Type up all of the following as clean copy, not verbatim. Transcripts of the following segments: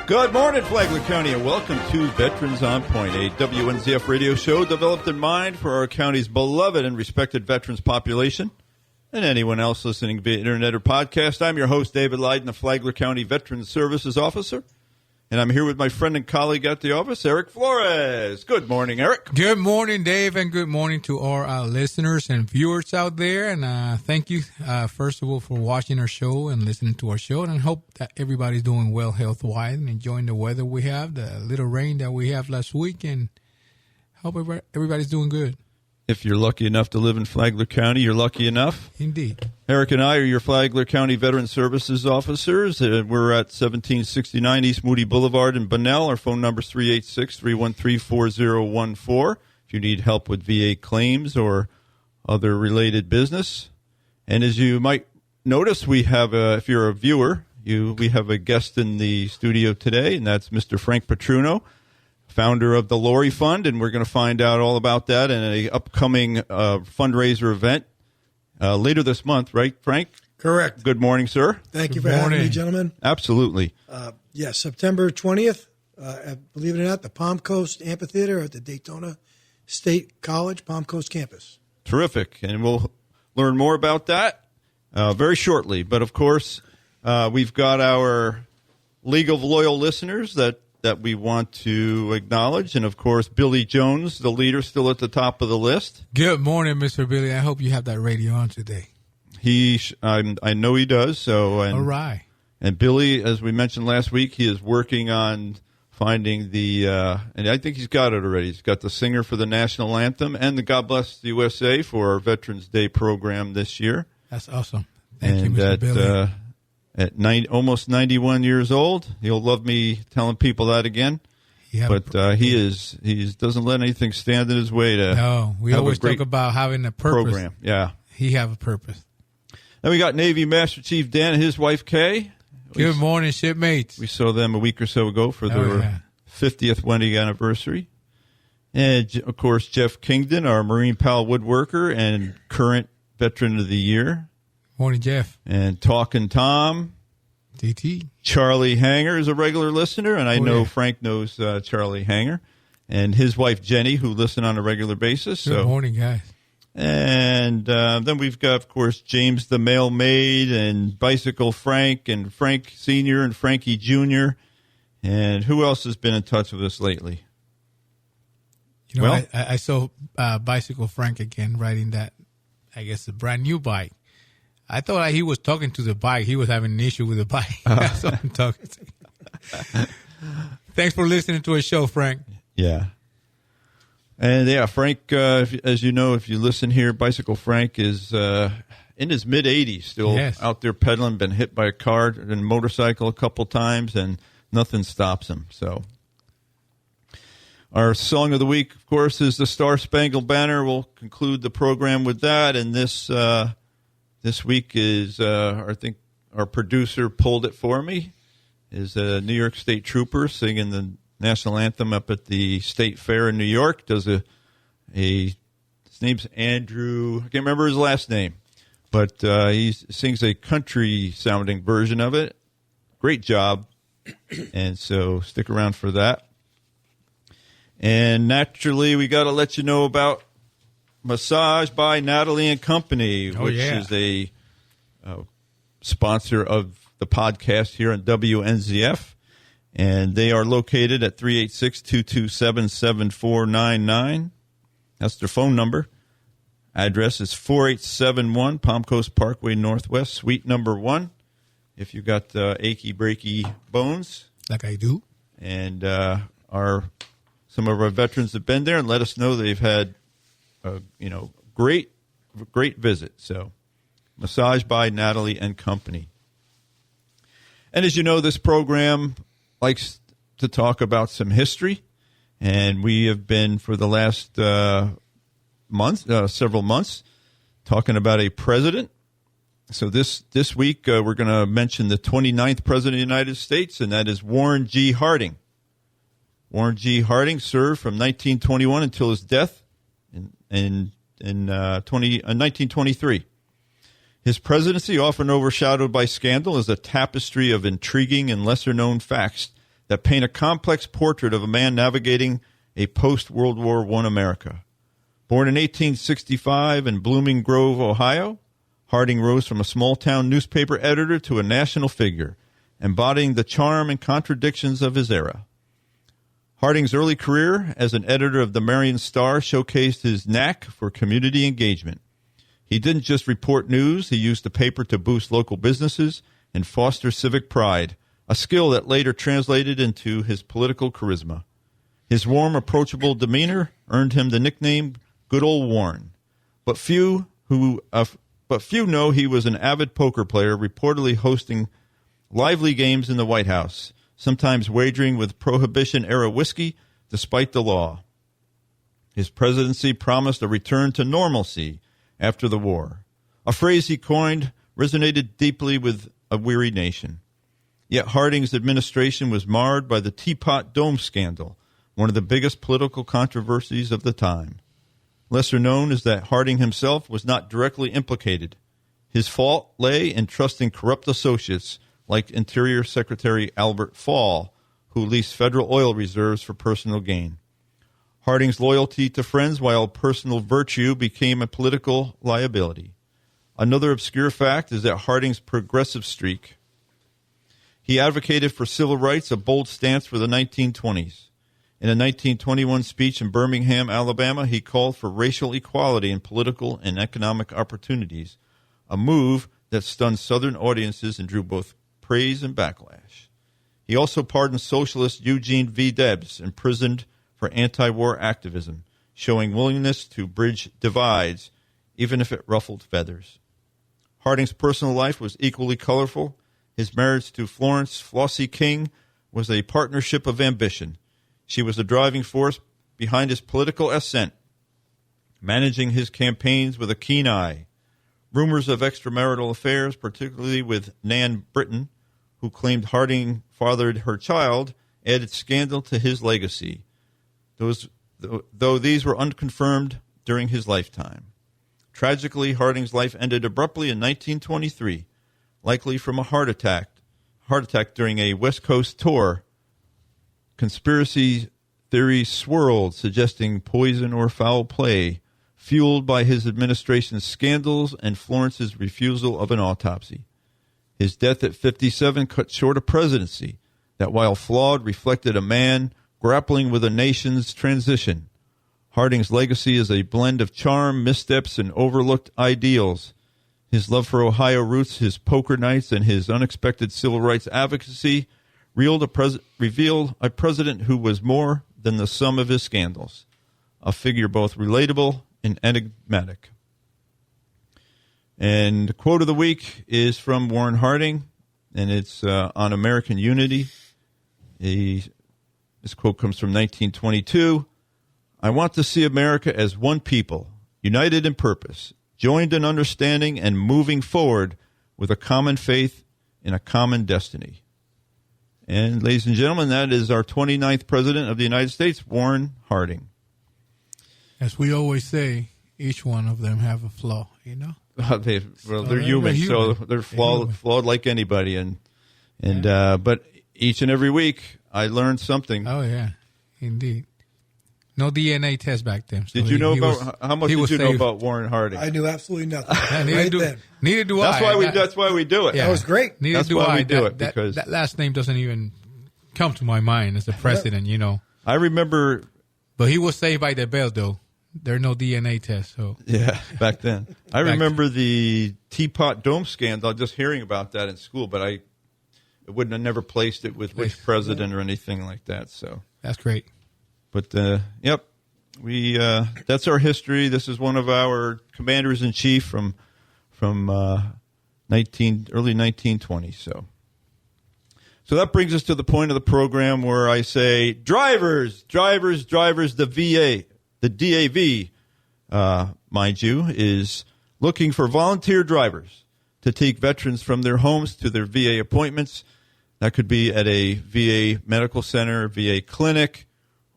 Good morning, Flagler County, and welcome to Veterans on Point, a WNZF radio show developed in mind for our county's beloved and respected veterans population and anyone else listening via internet or podcast. I'm your host, David Lyden, the Flagler County Veterans Services Officer, and I'm here with my friend and colleague at the office, Eric Flores. Good morning, Eric. Good morning, Dave, and good morning to all our listeners and viewers out there. And thank you, first of all, for watching our show and listening to our show. And I hope that everybody's doing well health-wise and enjoying the weather we have, the little rain that we have last week, and hope everybody's doing good. If you're lucky enough to live in Flagler County, you're lucky enough. Indeed. Eric and I are your Flagler County Veteran Services officers. We're at 1769 East Moody Boulevard in Bunnell. Our phone number is 386-313-4014 if you need help with VA claims or other related business. And as you might notice, we have, if you're a viewer, we have a guest in the studio today, and that's Mr. Frank Petruno, founder of the Lori Fund, and we're going to find out all about that in an upcoming fundraiser event later this month, right, Frank? Correct. Good morning, sir. Thank you for having me, gentlemen. Absolutely. Yes, September 20th, believe it or not, the Palm Coast Amphitheater at the Daytona State College Palm Coast campus. Terrific, and we'll learn more about that very shortly. But, of course, we've got our League of Loyal Listeners that we want to acknowledge. And, of course, Billy Jones, the leader, still at the top of the list. Good morning, Mr. Billy. I hope you have that radio on today. I know he does. So, all right. And Billy, as we mentioned last week, he is working on finding and I think he's got it already. He's got the singer for the national anthem and the God Bless the USA for our Veterans Day program this year. That's awesome. Thank you, Mr. Billy. At almost 91 years old, he'll love me telling people that again. He doesn't let anything stand in his way to. No, we always talk about having a purpose. Program, yeah. He have a purpose. Then we got Navy Master Chief Dan and his wife Kay. Good morning, shipmates. We saw them a week or so ago for their 50th wedding anniversary, and of course Jeff Kingdon, our Marine Pal woodworker and current Veteran of the Year. Morning, Jeff. And Talkin' Tom. DT. Charlie Hanger is a regular listener, and I know Frank knows Charlie Hanger. And his wife, Jenny, who listen on a regular basis. Good morning, guys. And then we've got, of course, James the Mail Maid and Bicycle Frank and Frank Sr. and Frankie Jr. And who else has been in touch with us lately? You know, I saw Bicycle Frank again riding that, I guess, a brand new bike. I thought he was talking to the bike. He was having an issue with the bike. That's what I'm talking to. Thanks for listening to our show, Frank. Yeah. And, Frank, as you know, if you listen here, Bicycle Frank is in his mid-80s, still out there pedaling, been hit by a car and a motorcycle a couple times, and nothing stops him. So our song of the week, of course, is the Star Spangled Banner. We'll conclude the program with that, and this week is, I think our producer pulled it for me, is a New York State Trooper singing the national anthem up at the State Fair in New York. His name's Andrew, I can't remember his last name, but he sings a country-sounding version of it. Great job, and so stick around for that. And naturally, we got to let you know about Massage by Natalie and Company, which is a sponsor of the podcast here on WNZF. And they are located at 386-227-7499. That's their phone number. Address is 4871 Palm Coast Parkway Northwest, Suite number 1. If you got achy, breaky bones. Like I do. And some of our veterans have been there and let us know they've had great visit. So, Massage by Natalie and Company. And as you know, this program likes to talk about some history, and we have been for the last several months, talking about a president. So this week we're going to mention the 29th president of the United States, and that is Warren G. Harding. Warren G. Harding served from 1921 until his death in 1923. His presidency, often overshadowed by scandal, is a tapestry of intriguing and lesser-known facts that paint a complex portrait of a man navigating a post-World War I America. Born in 1865 in Blooming Grove, Ohio, Harding rose from a small-town newspaper editor to a national figure, embodying the charm and contradictions of his era. Harding's early career as an editor of the Marion Star showcased his knack for community engagement. He didn't just report news, he used the paper to boost local businesses and foster civic pride, a skill that later translated into his political charisma. His warm, approachable demeanor earned him the nickname Good Old Warren. But few know he was an avid poker player, reportedly hosting lively games in the White House, sometimes wagering with Prohibition-era whiskey despite the law. His presidency promised a return to normalcy after the war. A phrase he coined resonated deeply with a weary nation. Yet Harding's administration was marred by the Teapot Dome scandal, one of the biggest political controversies of the time. Lesser known is that Harding himself was not directly implicated. His fault lay in trusting corrupt associates like Interior Secretary Albert Fall, who leased federal oil reserves for personal gain. Harding's loyalty to friends while personal virtue became a political liability. Another obscure fact is that Harding's progressive streak. He advocated for civil rights, a bold stance for the 1920s. In a 1921 speech in Birmingham, Alabama, he called for racial equality in political and economic opportunities, a move that stunned Southern audiences and drew both praise and backlash. He also pardoned socialist Eugene V. Debs, imprisoned for anti-war activism, showing willingness to bridge divides, even if it ruffled feathers. Harding's personal life was equally colorful. His marriage to Florence Flossie King was a partnership of ambition. She was the driving force behind his political ascent, managing his campaigns with a keen eye. Rumors of extramarital affairs, particularly with Nan Britton, who claimed Harding fathered her child, added scandal to his legacy, though these were unconfirmed during his lifetime. Tragically, Harding's life ended abruptly in 1923, likely from a heart attack during a West Coast tour. Conspiracy theories swirled, suggesting poison or foul play, fueled by his administration's scandals and Florence's refusal of an autopsy. His death at 57 cut short a presidency that, while flawed, reflected a man grappling with a nation's transition. Harding's legacy is a blend of charm, missteps, and overlooked ideals. His love for Ohio roots, his poker nights, and his unexpected civil rights advocacy revealed a president who was more than the sum of his scandals, a figure both relatable and enigmatic. And the quote of the week is from Warren Harding, and it's on American unity. This quote comes from 1922. "I want to see America as one people, united in purpose, joined in understanding, and moving forward with a common faith in a common destiny." And, ladies and gentlemen, that is our 29th President of the United States, Warren Harding. As we always say, each one of them have a flaw, you know? They're human, so they're flawed like anybody. But each and every week, I learned something. Oh, yeah, indeed. No DNA test back then. So how much did you know about Warren Harding? I knew absolutely nothing. Neither do I. That's why we do it. Yeah. That was great. Neither that's do why I. we do it, because that last name doesn't even come to my mind as a president, you know. I remember. But he was saved by the bell, though. There are no DNA tests. So yeah, back then. I remember the Teapot Dome scandal, just hearing about that in school, but I wouldn't have never placed it with which president or anything like that. So that's great. But, yep, that's our history. This is one of our commanders-in-chief from early 1920s. So that brings us to the point of the program where I say, drivers, the DAV, mind you, is looking for volunteer drivers to take veterans from their homes to their VA appointments. That could be at a VA medical center, VA clinic,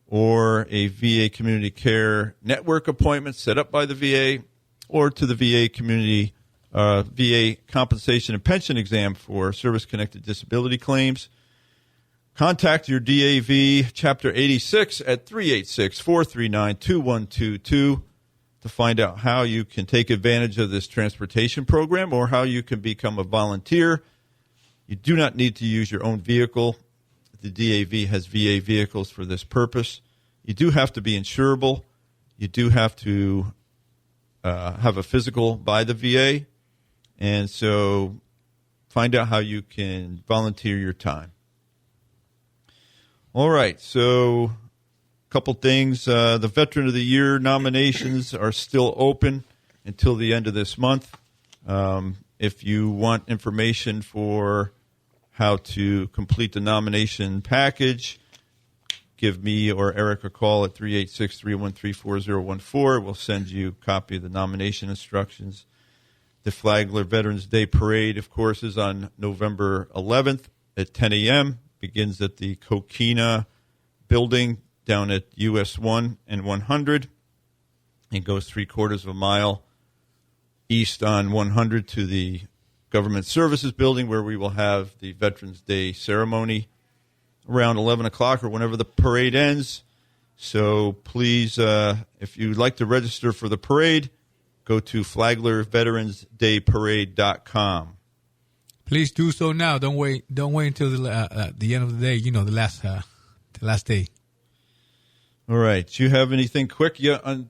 or a VA community care network appointment set up by the VA, or to the VA community VA compensation and pension exam for service-connected disability claims. Contact your DAV Chapter 86 at 386-439-2122 to find out how you can take advantage of this transportation program or how you can become a volunteer. You do not need to use your own vehicle. The DAV has VA vehicles for this purpose. You do have to be insurable. You do have to have a physical by the VA. And so find out how you can volunteer your time. All right, so a couple things. The Veteran of the Year nominations are still open until the end of this month. If you want information for how to complete the nomination package, give me or Eric a call at 386-313-4014. We'll send you a copy of the nomination instructions. The Flagler Veterans Day Parade, of course, is on November 11th at 10 a.m., begins at the Coquina building down at US 1 and 100 and goes 3/4 of a mile east on 100 to the Government Services Building, where we will have the Veterans Day ceremony around 11 o'clock or whenever the parade ends. So please, if you'd like to register for the parade, go to flaglerveteransdayparade.com. Please do so now. Don't wait until the end of the day. The last day. All right. Do you have anything quick? I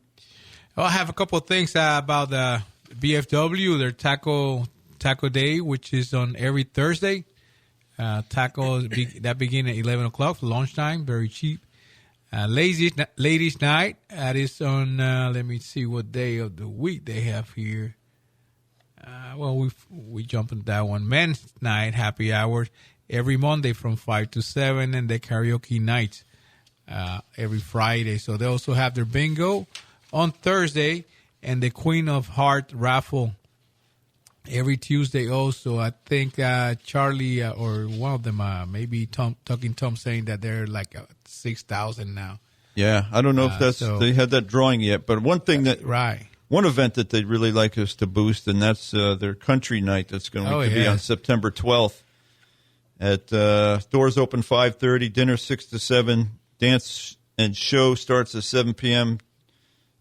have a couple of things about the BFW. Their Taco Day, which is on every Thursday. That begin at 11 o'clock for lunchtime. Very cheap. Ladies' Night. That is on. Let me see what day of the week they have here. We jump into that one. Men's Night, happy hour, every Monday from 5 to 7, and the karaoke night every Friday. So they also have their bingo on Thursday and the Queen of Heart raffle every Tuesday also. I think Charlie or one of them, maybe Talking Tom, saying that they're like 6,000 now. Yeah, I don't know if they had that drawing yet, but one thing one event that they'd really like us to boost, and that's their country night that's going to be on September 12th. At doors open 5:30, dinner 6 to 7, dance and show starts at 7 p.m.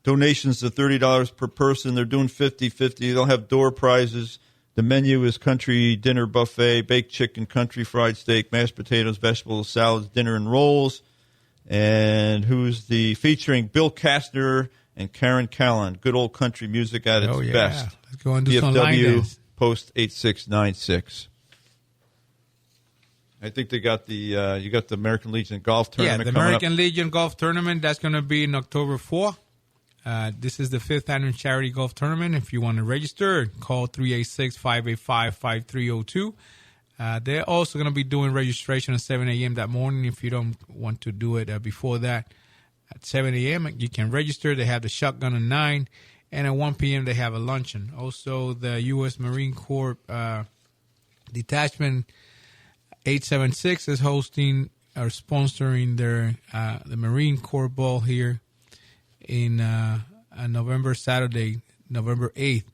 Donations are $30 per person. They're doing 50-50. They'll have door prizes. The menu is country dinner buffet, baked chicken, country fried steak, mashed potatoes, vegetables, salads, dinner, and rolls. And featuring Bill Kastner and Karen Callan. Good old country music at its best. Let's go and do some line dance. Post 8696. I think they got you got the American Legion Golf Tournament coming up. Yeah, the American Legion Golf Tournament, that's going to be in October 4th. This is the 5th annual charity golf tournament. If you want to register, call 386-585-5302. They're also going to be doing registration at 7 a.m. that morning. If you don't want to do it before that, at 7 a.m. you can register. They have the shotgun at 9, and at 1 p.m. they have a luncheon. Also, the U.S. Marine Corps Detachment 876 is hosting or sponsoring their the Marine Corps Ball here in Saturday, November 8th,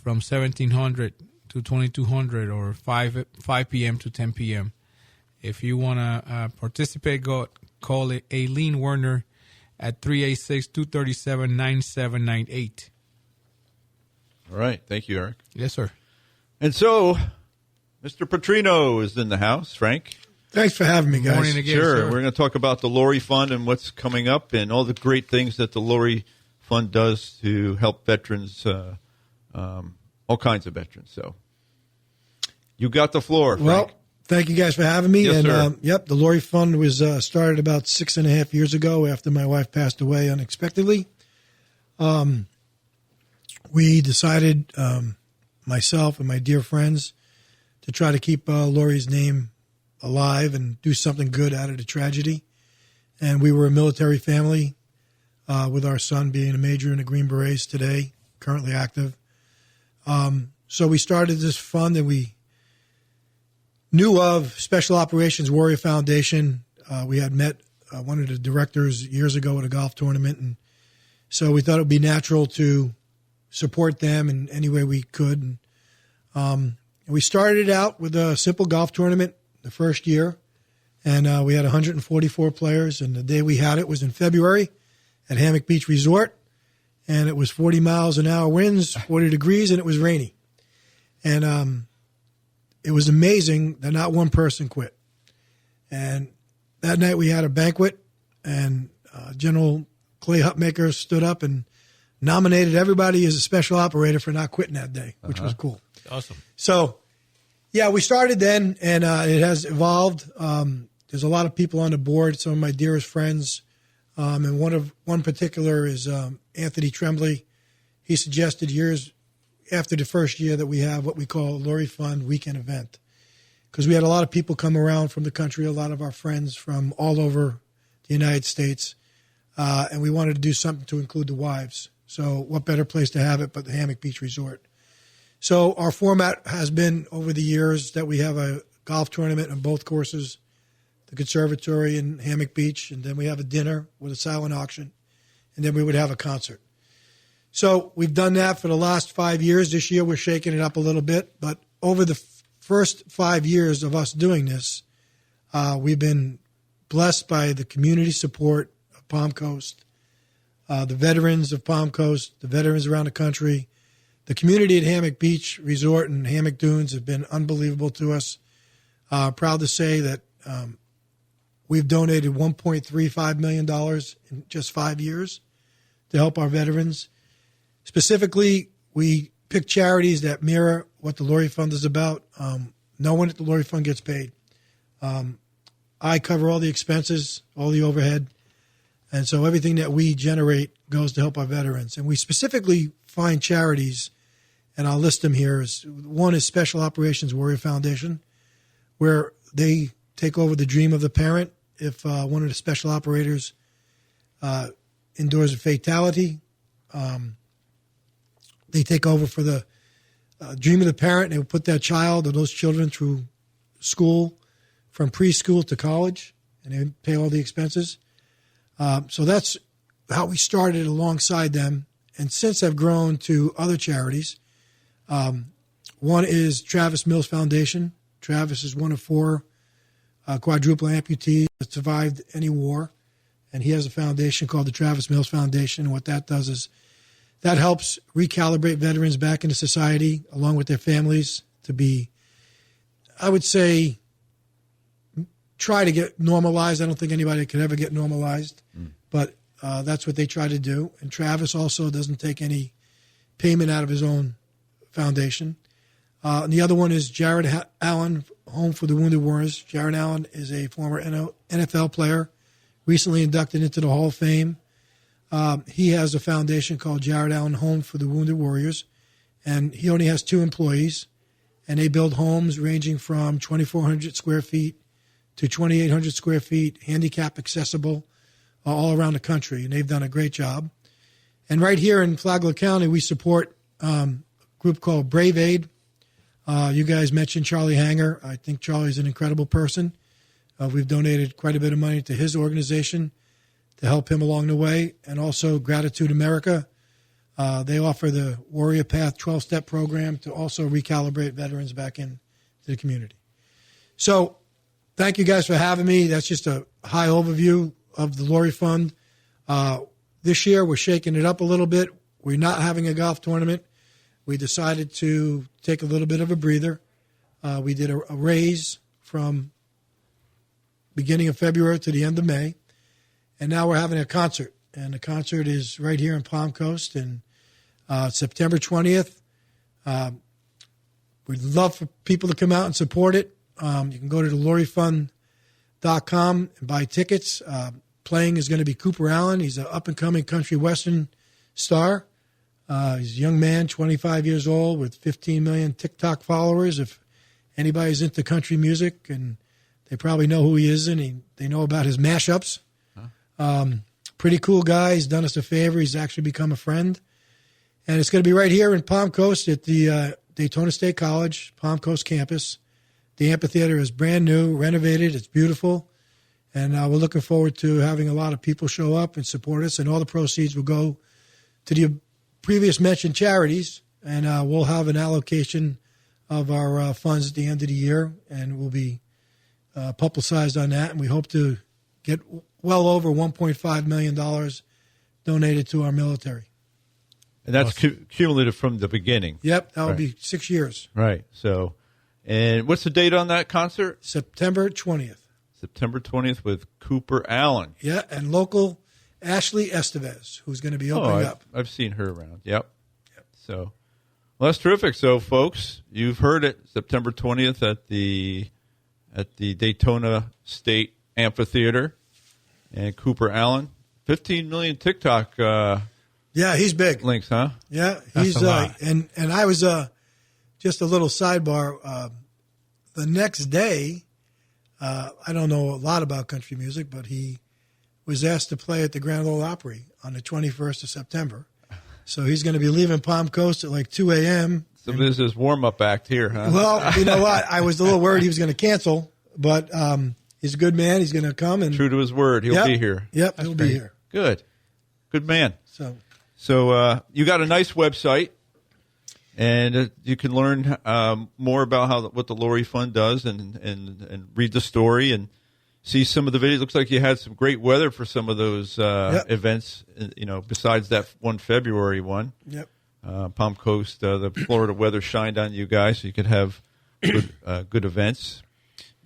from 1700 to 2200 or 5 p.m. to 10 p.m. If you want to participate, call Aileen Werner at 386-237-9798. All right. Thank you, Eric. Yes, sir. And so, Mr. Petrino is in the house. Frank? Thanks for having me, guys. Morning again, sure. Sir. We're going to talk about the Lori Fund and what's coming up and all the great things that the Lori Fund does to help veterans, all kinds of veterans. So, you got the floor, Frank. Well, thank you guys for having me. Yes, sir. The Lori Fund was started about 6.5 years ago after my wife passed away unexpectedly. We decided, myself and my dear friends, to try to keep Lori's name alive and do something good out of the tragedy. And we were a military family, with our son being a major in the Green Berets today, currently active. So we started this fund, and we knew of Special Operations Warrior Foundation. We had met one of the directors years ago at a golf tournament, and so we thought it would be natural to support them in any way we could. And we started out with a simple golf tournament the first year. And we had 144 players. And the day we had it was in February at Hammock Beach Resort. And it was 40 miles an hour winds, 40 degrees, and it was rainy. And it was amazing that not one person quit. And that night we had a banquet, and General Clay Hutmaker stood up and nominated everybody as a special operator for not quitting that day, which was cool. Awesome. So, yeah, we started then, and it has evolved. There's a lot of people on the board, some of my dearest friends, and one particular is Anthony Tremblay. He suggested years after the first year that we have what we call a Lori Fund weekend event, because we had a lot of people come around from the country, a lot of our friends from all over the United States, and we wanted to do something to include the wives. So what better place to have it but the Hammock Beach Resort? So our format has been over the years that we have a golf tournament on both courses, the conservatory and Hammock Beach, and then we have a dinner with a silent auction, and then we would have a concert. So we've done that for the last 5 years. This year we're shaking it up a little bit, but over the first 5 years of us doing this, we've been blessed by the community support of Palm Coast, the veterans of Palm Coast, the veterans around the country. The community at Hammock Beach Resort and Hammock Dunes have been unbelievable to us. Proud to say that we've donated $1.35 million in just 5 years to help our veterans. Specifically, we pick charities that mirror what the Lori Fund is about. No one at the Lori Fund gets paid. I cover all the expenses, all the overhead, and so everything that we generate goes to help our veterans. And we specifically find charities, and I'll list them here. One is Special Operations Warrior Foundation, where they take over the dream of the parent if one of the special operators endures a fatality. They take over for the dream of the parent. They will put that child or those children through school from preschool to college, and they pay all the expenses. So that's how we started alongside them, and since have grown to other charities. One is Travis Mills Foundation. Travis is one of 4 quadruple amputees that survived any war, and he has a foundation called the Travis Mills Foundation. And what that does is that helps recalibrate veterans back into society along with their families to be, I would say, try to get normalized. I don't think anybody could ever get normalized, but that's what they try to do. And Travis also doesn't take any payment out of his own foundation. And the other one is Jared Allen, Home for the Wounded Warriors. Jared Allen is a former NFL player, recently inducted into the Hall of Fame. He has a foundation called Jared Allen Home for the Wounded Warriors, and he only has 2 employees, and they build homes ranging from 2,400 square feet to 2,800 square feet, handicap accessible, all around the country, and they've done a great job. And right here in Flagler County, we support a group called Brave Aid. You guys mentioned Charlie Hanger. I think Charlie's an incredible person. We've donated quite a bit of money to his organization to help him along the way, and also Gratitude America. They offer the Warrior Path 12-step program to also recalibrate veterans back into the community. So thank you guys for having me. That's just a high overview of the Lori Fund. This year we're shaking it up a little bit. We're not having a golf tournament. We decided to take a little bit of a breather. We did a raise from beginning of February to the end of May. And now we're having a concert, and the concert is right here in Palm Coast, and September 20th. We'd love for people to come out and support it. You can go to thelorifund.com and buy tickets. Playing is going to be Cooper Allen. He's an up-and-coming country western star. He's a young man, 25 years old, with 15 million TikTok followers. If anybody's into country music, and they probably know who he is, and they know about his mashups. Pretty cool guy. He's done us a favor. He's actually become a friend. And it's going to be right here in Palm Coast at the Daytona State College, Palm Coast campus. The amphitheater is brand new, renovated. It's beautiful. And we're looking forward to having a lot of people show up and support us. And all the proceeds will go to the previous mentioned charities. And we'll have an allocation of our funds at the end of the year. And we'll be publicized on that, and we hope to get well over $1.5 million donated to our military. And that's cumulative from the beginning. Yep, that would be 6 years. Right. So, and what's the date on that concert? September 20th. September 20th with Cooper Allen. Yeah, and local Ashley Estevez, who's going to be opening up. I've seen her around. Yep. So, well, that's terrific. So, folks, you've heard it. September 20th at the Daytona State Amphitheater, and Cooper Allen, 15 million TikTok. Yeah, he's big. Links, huh? Yeah, he's and I was just a little sidebar. The next day, I don't know a lot about country music, but he was asked to play at the Grand Ole Opry on the 21st of September. So he's going to be leaving Palm Coast at like 2 a.m. So this is his warm-up act here, huh? Well, you know what? I was a little worried he was going to cancel, but he's a good man. He's going to come. And true to his word, he'll be here. Yep, he'll be here. Good man. So you got a nice website, and you can learn more about what the Lori Fund does, and read the story and see some of the videos. Looks like you had some great weather for some of those events. Besides that one February one. Yep. Palm Coast, the Florida weather shined on you guys, so you could have good events.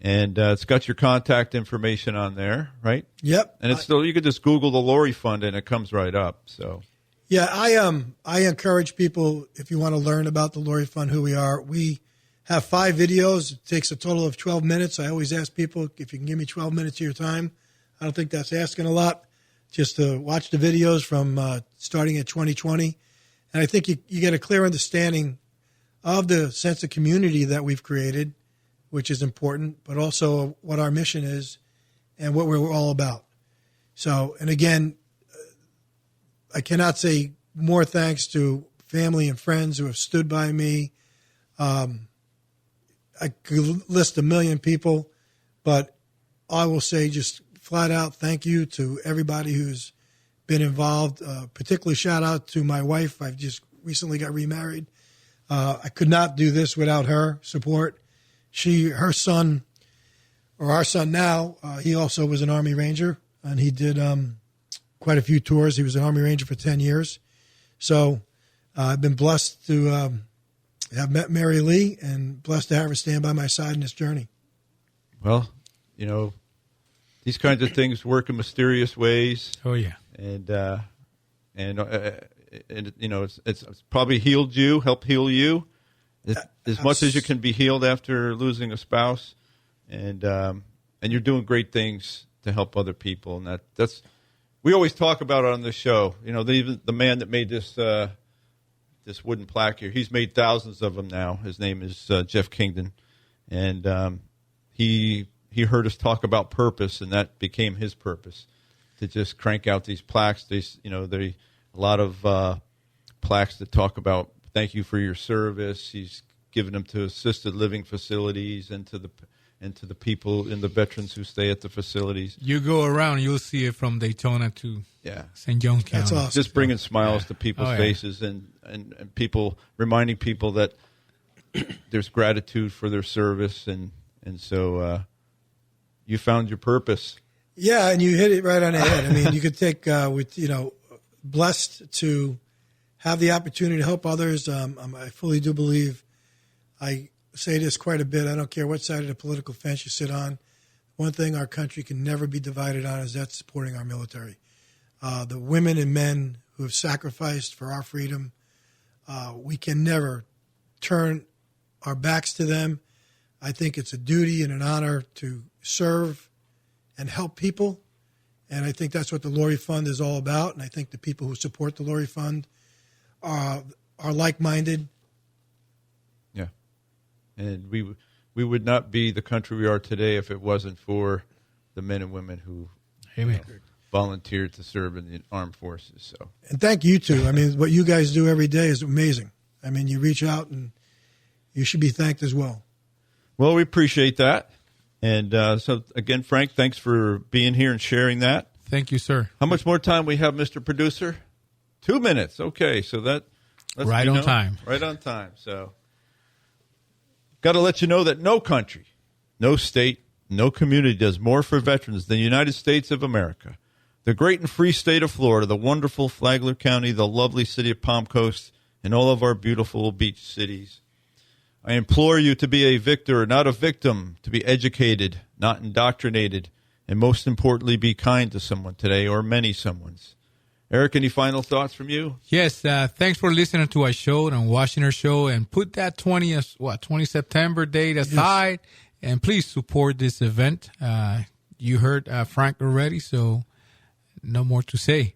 And it's got your contact information on there, right? Yep. And it's still, you could just Google the Lori Fund and it comes right up. So. Yeah, I encourage people, if you want to learn about the Lori Fund, who we are. We have 5 videos. It takes a total of 12 minutes. I always ask people if you can give me 12 minutes of your time. I don't think that's asking a lot, just to watch the videos from starting at 2020. And I think you get a clear understanding of the sense of community that we've created, which is important, but also what our mission is and what we're all about. So, and again, I cannot say more thanks to family and friends who have stood by me. I could list a million people, but I will say just flat out thank you to everybody who's been involved. Particularly shout out to my wife. I've just recently got remarried. I could not do this without her support. Our son now, he also was an Army Ranger, and he did quite a few tours. He was an Army Ranger for 10 years. So I've been blessed to have met Mary Lee and blessed to have her stand by my side in this journey. Well, these kinds of things work in mysterious ways. Oh, yeah. And it's probably healed you, helped heal you. As much as you can be healed after losing a spouse, and you're doing great things to help other people, and that's we always talk about it on the show. Even the man that made this wooden plaque here, he's made thousands of them now. His name is Jeff Kingdon, and he heard us talk about purpose, and that became his purpose to just crank out these plaques. A lot of plaques that talk about thank you for your service. He's given them to assisted living facilities and to the people and the veterans who stay at the facilities. You go around, you'll see it from Daytona to St. Johns County. That's awesome. Just bringing smiles to people's faces and people, reminding people that there's gratitude for their service. And so you found your purpose. Yeah, and you hit it right on the head. I mean, you could take blessed to have the opportunity to help others. I fully do believe, I say this quite a bit, I don't care what side of the political fence you sit on. One thing our country can never be divided on is that supporting our military. The women and men who have sacrificed for our freedom, we can never turn our backs to them. I think it's a duty and an honor to serve and help people. And I think that's what the Lori Fund is all about. And I think the people who support the Lori Fund are like-minded. Yeah. And we would not be the country we are today if it wasn't for the men and women who volunteered to serve in the armed forces. So. And thank you, too. I mean, what you guys do every day is amazing. I mean, you reach out, and you should be thanked as well. Well, we appreciate that. And so, again, Frank, thanks for being here and sharing that. Thank you, sir. How much more time we have, Mr. Producer? 2 minutes. Okay, so that's right on time. Right on time. So, got to let you know that no country, no state, No community does more for veterans than the United States of America. The great and free state of Florida, the wonderful Flagler County, the lovely city of Palm Coast, and all of our beautiful beach cities. I implore you to be a victor, not a victim, to be educated, not indoctrinated, and most importantly, be kind to someone today or many someones. Eric, any final thoughts from you? Yes, thanks for listening to our show and watching our show, and put that 20 September date aside, and please support this event. You heard Frank already, so no more to say.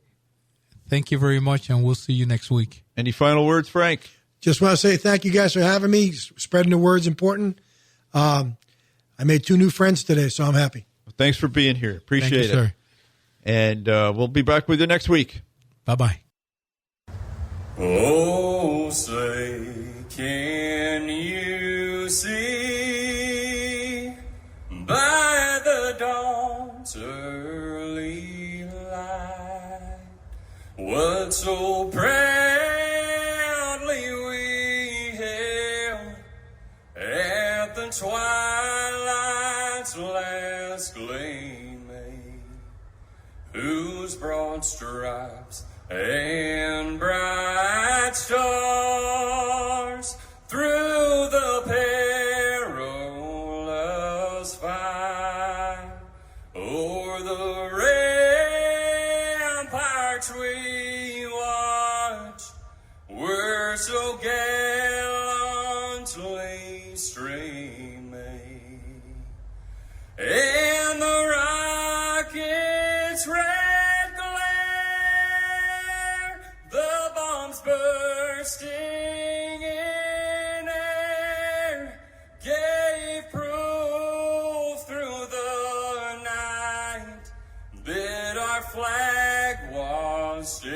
Thank you very much, and we'll see you next week. Any final words, Frank? Just want to say thank you guys for having me. Spreading the word's important. I made 2 new friends today, so I'm happy. Well, thanks for being here. Appreciate Thank you, it. sir. And we'll be back with you next week. Bye-bye. Oh, say, can you see by the dawn's early light what so proudly we hailed at the twilight's last gleaming, whose broad stripes and bright stars through the perilous fight o'er the ramparts we watched were so gallantly streaming, and the rockets red glare, the bombs bursting in air, gave proof through the night that our flag was still